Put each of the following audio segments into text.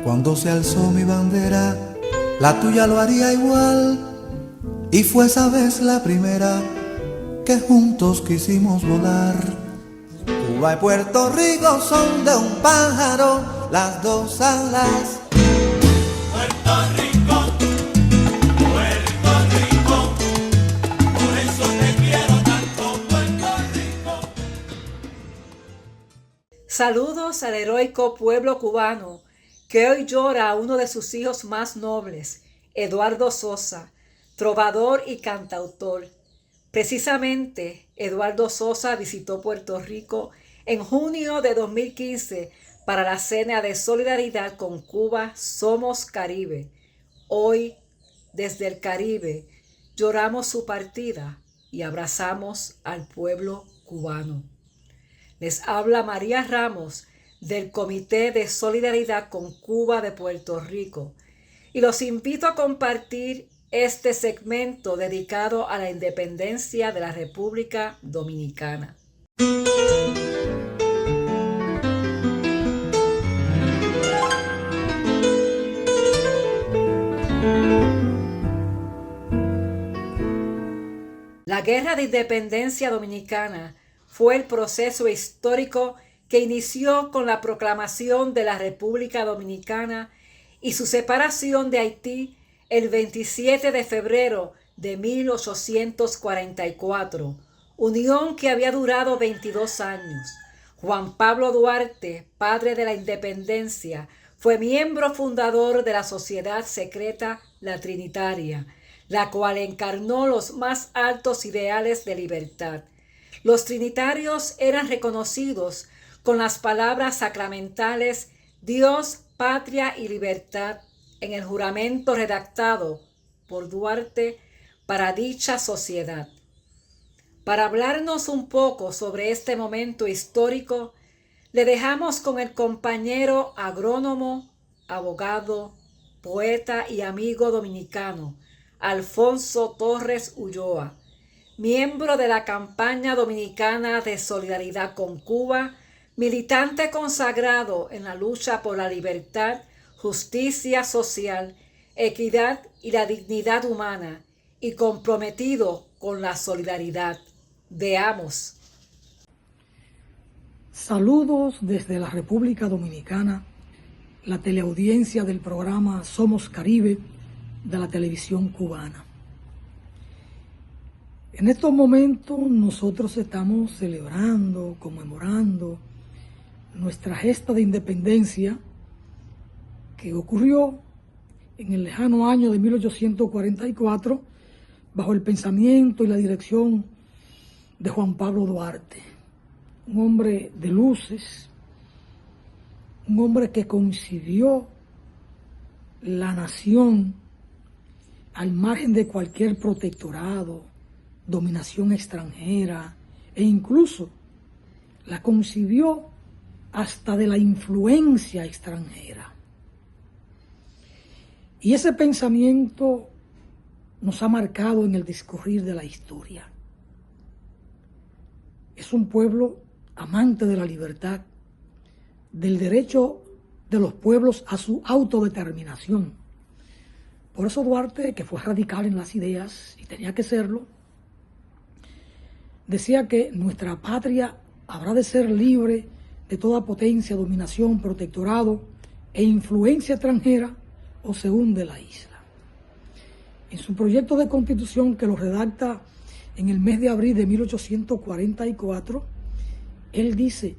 Cuando se alzó mi bandera, la tuya lo haría igual. Y fue esa vez la primera que juntos quisimos volar. Cuba y Puerto Rico son de un pájaro las dos alas. Puerto Rico, por eso te quiero tanto, Puerto Rico. Saludos al heroico pueblo cubano que hoy llora a uno de sus hijos más nobles, Eduardo Sosa, trovador y cantautor. Precisamente, Eduardo Sosa visitó Puerto Rico en junio de 2015 para la cena de solidaridad con Cuba Somos Caribe. Hoy, desde el Caribe, lloramos su partida y abrazamos al pueblo cubano. Les habla María Ramos del Comité de Solidaridad con Cuba de Puerto Rico y los invito a compartir este segmento dedicado a la independencia de la República Dominicana. La Guerra de Independencia Dominicana fue el proceso histórico que inició con la proclamación de la República Dominicana y su separación de Haití el 27 de febrero de 1844, unión que había durado 22 años. Juan Pablo Duarte, padre de la independencia, fue miembro fundador de la sociedad secreta La Trinitaria, la cual encarnó los más altos ideales de libertad. Los trinitarios eran reconocidos con las palabras sacramentales Dios, patria y libertad en el juramento redactado por Duarte para dicha sociedad. Para hablarnos un poco sobre este momento histórico, le dejamos con el compañero agrónomo, abogado, poeta y amigo dominicano, Alfonso Torres Ulloa, miembro de la campaña dominicana de solidaridad con Cuba, militante consagrado en la lucha por la libertad, justicia social, equidad y la dignidad humana, y comprometido con la solidaridad. Veamos. Saludos desde la República Dominicana, la teleaudiencia del programa Somos Caribe de la televisión cubana. En estos momentos nosotros estamos celebrando, conmemorando nuestra gesta de independencia que ocurrió en el lejano año de 1844 bajo el pensamiento y la dirección de Juan Pablo Duarte, un hombre de luces, un hombre que concibió la nación al margen de cualquier protectorado, dominación extranjera e incluso la concibió hasta de la influencia extranjera. Y ese pensamiento nos ha marcado en el discurrir de la historia. Es un pueblo amante de la libertad, del derecho de los pueblos a su autodeterminación. Por eso Duarte, que fue radical en las ideas, y tenía que serlo, decía que nuestra patria habrá de ser libre de toda potencia, dominación, protectorado e influencia extranjera, o se hunde la isla. En su proyecto de constitución, que lo redacta en el mes de abril de 1844, él dice: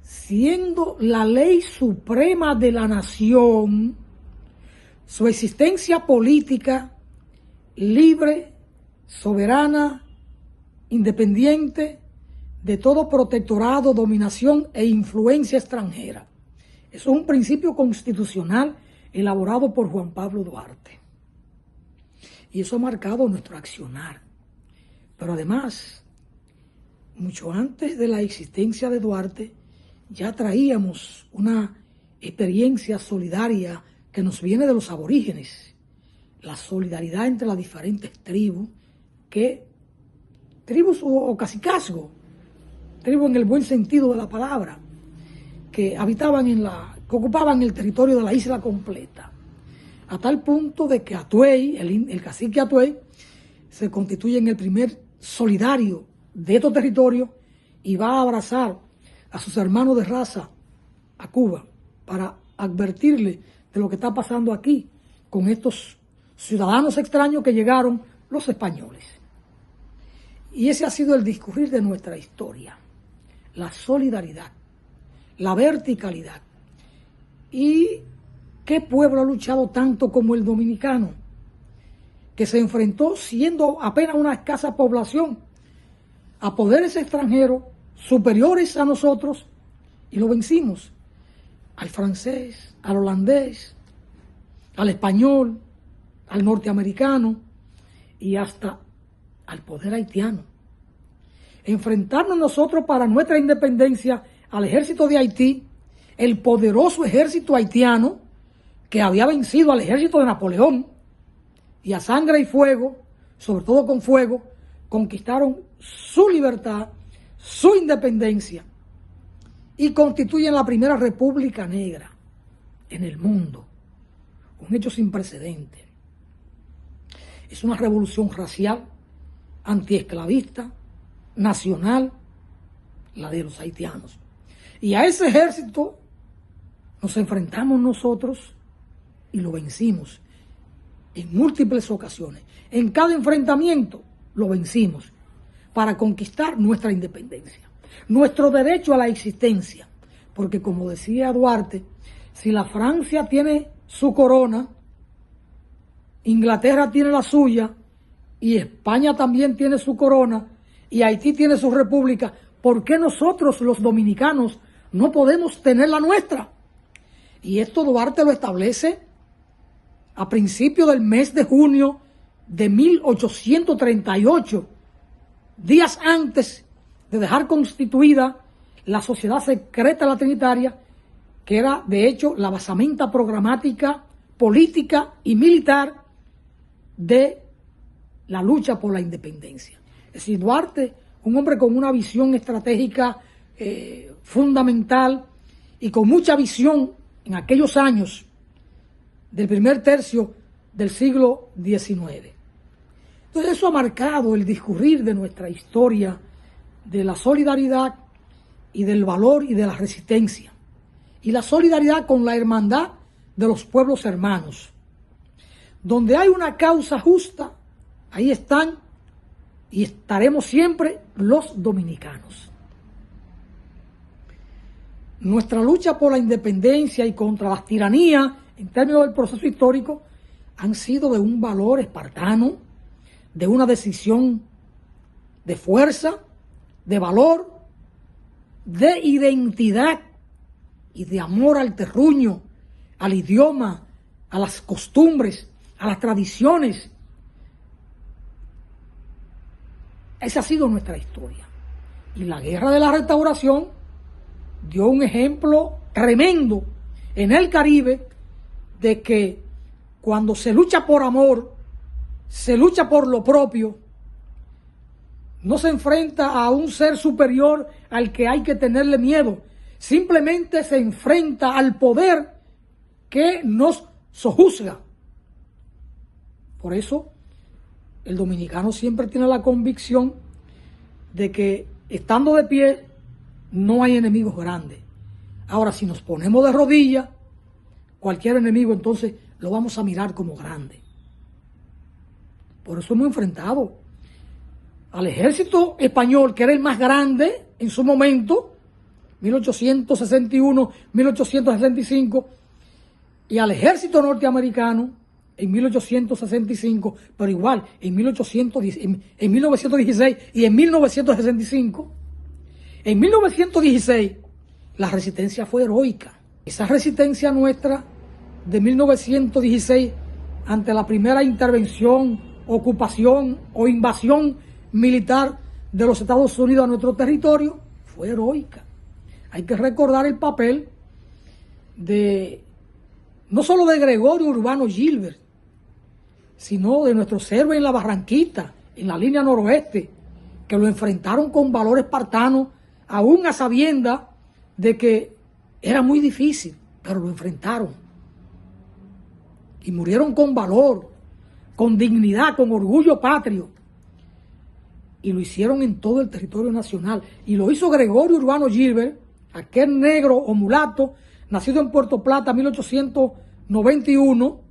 siendo la ley suprema de la nación, su existencia política libre, soberana, independiente de todo protectorado, dominación e influencia extranjera. Eso es un principio constitucional elaborado por Juan Pablo Duarte. Y eso ha marcado nuestro accionar. Pero además, mucho antes de la existencia de Duarte, ya traíamos una experiencia solidaria que nos viene de los aborígenes. La solidaridad entre las diferentes tribus, tribus o cacicazgo, tribu en el buen sentido de la palabra, que habitaban en la que ocupaban el territorio de la isla completa, a tal punto de que Atuey, el cacique Atuey, se constituye en el primer solidario de estos territorios y va a abrazar a sus hermanos de raza a Cuba para advertirle de lo que está pasando aquí con estos ciudadanos extraños que llegaron, los españoles. Y ese ha sido el discurrir de nuestra historia, la solidaridad, la verticalidad. ¿Y qué pueblo ha luchado tanto como el dominicano, que se enfrentó, siendo apenas una escasa población, a poderes extranjeros superiores a nosotros, y lo vencimos? Al francés, al holandés, al español, al norteamericano y hasta al poder haitiano. Enfrentarnos nosotros para nuestra independencia al ejército de Haití, el poderoso ejército haitiano que había vencido al ejército de Napoleón, y a sangre y fuego, sobre todo con fuego, conquistaron su libertad, su independencia, y constituyen la primera república negra en el mundo. Un hecho sin precedentes. Es una revolución racial, antiesclavista, nacional, la de los haitianos. Y a ese ejército nos enfrentamos nosotros y lo vencimos en múltiples ocasiones. En cada enfrentamiento lo vencimos para conquistar nuestra independencia, nuestro derecho a la existencia. Porque, como decía Duarte, si la Francia tiene su corona, Inglaterra tiene la suya, y España también tiene su corona, y Haití tiene su república, ¿por qué nosotros los dominicanos no podemos tener la nuestra? Y esto Duarte lo establece a principios del mes de junio de 1838, días antes de dejar constituida la Sociedad Secreta La Trinitaria, que era de hecho la basamenta programática, política y militar de la lucha por la independencia. Es decir, Duarte, un hombre con una visión estratégica fundamental y con mucha visión en aquellos años del primer tercio del siglo XIX. Entonces eso ha marcado el discurrir de nuestra historia, de la solidaridad y del valor y de la resistencia, y la solidaridad con la hermandad de los pueblos hermanos. Donde hay una causa justa, ahí están y estaremos siempre los dominicanos. Nuestra lucha por la independencia y contra las tiranías, en términos del proceso histórico, han sido de un valor espartano, de una decisión de fuerza, de valor, de identidad y de amor al terruño, al idioma, a las costumbres, a las tradiciones. Esa ha sido nuestra historia. Y la Guerra de la Restauración dio un ejemplo tremendo en el Caribe de que cuando se lucha por amor, se lucha por lo propio, no se enfrenta a un ser superior al que hay que tenerle miedo, simplemente se enfrenta al poder que nos sojuzga. Por eso, el dominicano siempre tiene la convicción de que, estando de pie, no hay enemigos grandes. Ahora, si nos ponemos de rodillas, cualquier enemigo entonces lo vamos a mirar como grande. Por eso hemos enfrentado al ejército español, que era el más grande en su momento, 1861, 1865, y al ejército norteamericano en 1865, pero igual en 1916 y en 1965. En 1916 la resistencia fue heroica. Esa resistencia nuestra de 1916 ante la primera intervención, ocupación o invasión militar de los Estados Unidos a nuestro territorio fue heroica. Hay que recordar el papel de no solo de Gregorio Urbano Gilbert, sino de nuestros héroes en la Barranquita, en la línea noroeste, que lo enfrentaron con valor espartano, aún a sabienda de que era muy difícil pero lo enfrentaron. Y murieron con valor, con dignidad, con orgullo patrio. Y lo hicieron en todo el territorio nacional. Y lo hizo Gregorio Urbano Gilbert, aquel negro o mulato, nacido en Puerto Plata en 1891,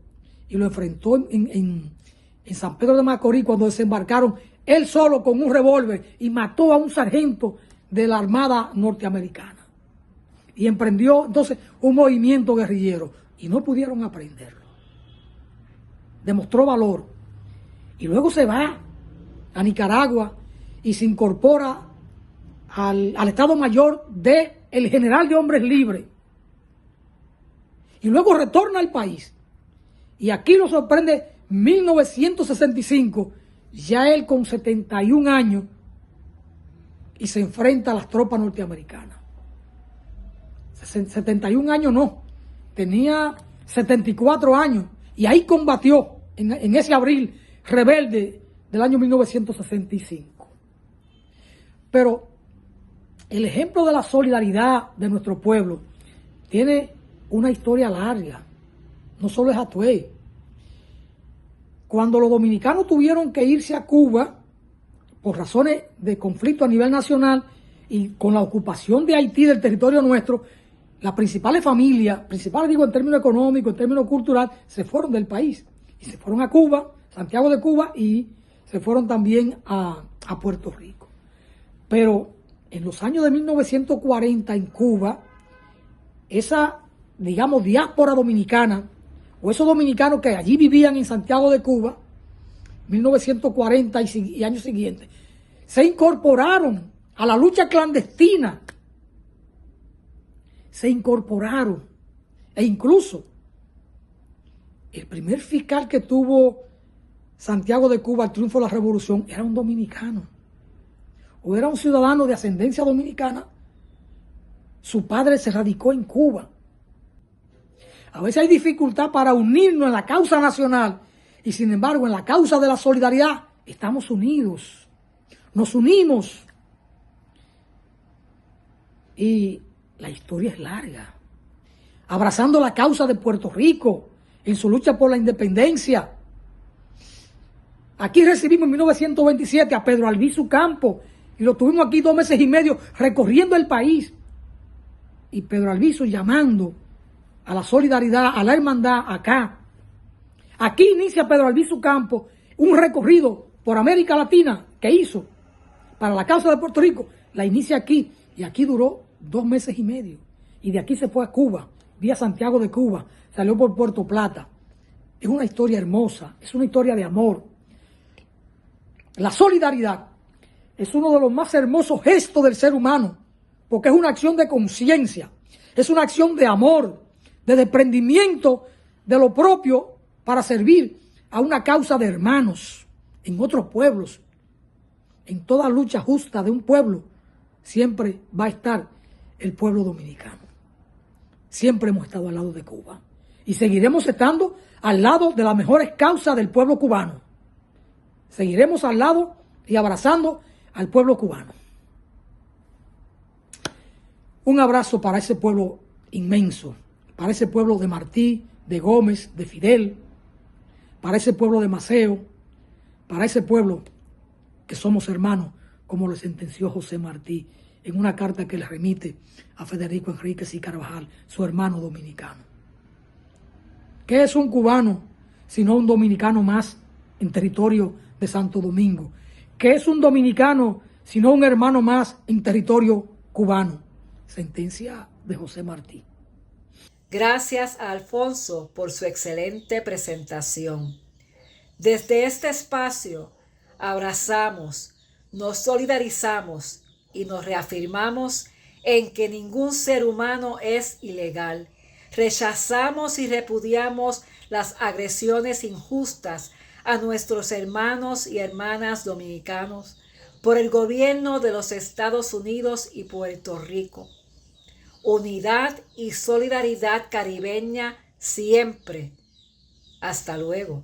y lo enfrentó en San Pedro de Macorís cuando desembarcaron él solo con un revólver y mató a un sargento de la Armada norteamericana. Y emprendió entonces un movimiento guerrillero y no pudieron aprenderlo. Demostró valor y luego se va a Nicaragua y se incorpora al Estado Mayor del General de Hombres Libres. Y luego retorna al país. Y aquí lo sorprende 1965, ya él con 71 años, y se enfrenta a las tropas norteamericanas. 71 años no, tenía 74 años, y ahí combatió en ese abril rebelde del año 1965. Pero el ejemplo de la solidaridad de nuestro pueblo tiene una historia larga, no solo es Atuey. Cuando los dominicanos tuvieron que irse a Cuba por razones de conflicto a nivel nacional y con la ocupación de Haití del territorio nuestro, las principales familias, principales digo en términos económicos, en términos culturales, se fueron del país. Y se fueron a Cuba, Santiago de Cuba, y se fueron también a Puerto Rico. Pero en los años de 1940 en Cuba, esa, digamos, diáspora dominicana, o esos dominicanos que allí vivían en Santiago de Cuba, 1940 y años siguientes, se incorporaron a la lucha clandestina. Se incorporaron. E incluso el primer fiscal que tuvo Santiago de Cuba al triunfo de la revolución era un dominicano. O era un ciudadano de ascendencia dominicana. Su padre se radicó en Cuba. A veces hay dificultad para unirnos en la causa nacional y sin embargo en la causa de la solidaridad estamos unidos. Nos unimos. Y la historia es larga. Abrazando la causa de Puerto Rico en su lucha por la independencia. Aquí recibimos en 1927 a Pedro Albizu Campos y lo tuvimos aquí 2 meses y medio recorriendo el país. Y Pedro Albizu llamando a la solidaridad, a la hermandad acá. Aquí inicia Pedro Albizu Campos un recorrido por América Latina que hizo para la causa de Puerto Rico. La inicia aquí y aquí duró 2 meses y medio. Y de aquí se fue a Cuba, vía Santiago de Cuba, salió por Puerto Plata. Es una historia hermosa, es una historia de amor. La solidaridad es uno de los más hermosos gestos del ser humano, porque es una acción de conciencia, es una acción de amor, de desprendimiento de lo propio para servir a una causa de hermanos en otros pueblos. En toda lucha justa de un pueblo siempre va a estar el pueblo dominicano. Siempre hemos estado al lado de Cuba y seguiremos estando al lado de las mejores causas del pueblo cubano. Seguiremos al lado y abrazando al pueblo cubano. Un abrazo para ese pueblo inmenso, para ese pueblo de Martí, de Gómez, de Fidel, para ese pueblo de Maceo, para ese pueblo que somos hermanos, como lo sentenció José Martí en una carta que le remite a Federico Enríquez y Carvajal, su hermano dominicano. ¿Qué es un cubano sino un dominicano más en territorio de Santo Domingo? ¿Qué es un dominicano sino un hermano más en territorio cubano? Sentencia de José Martí. Gracias a Alfonso por su excelente presentación. Desde este espacio abrazamos, nos solidarizamos y nos reafirmamos en que ningún ser humano es ilegal. Rechazamos y repudiamos las agresiones injustas a nuestros hermanos y hermanas dominicanos por el gobierno de los Estados Unidos y Puerto Rico. Unidad y solidaridad caribeña siempre. Hasta luego.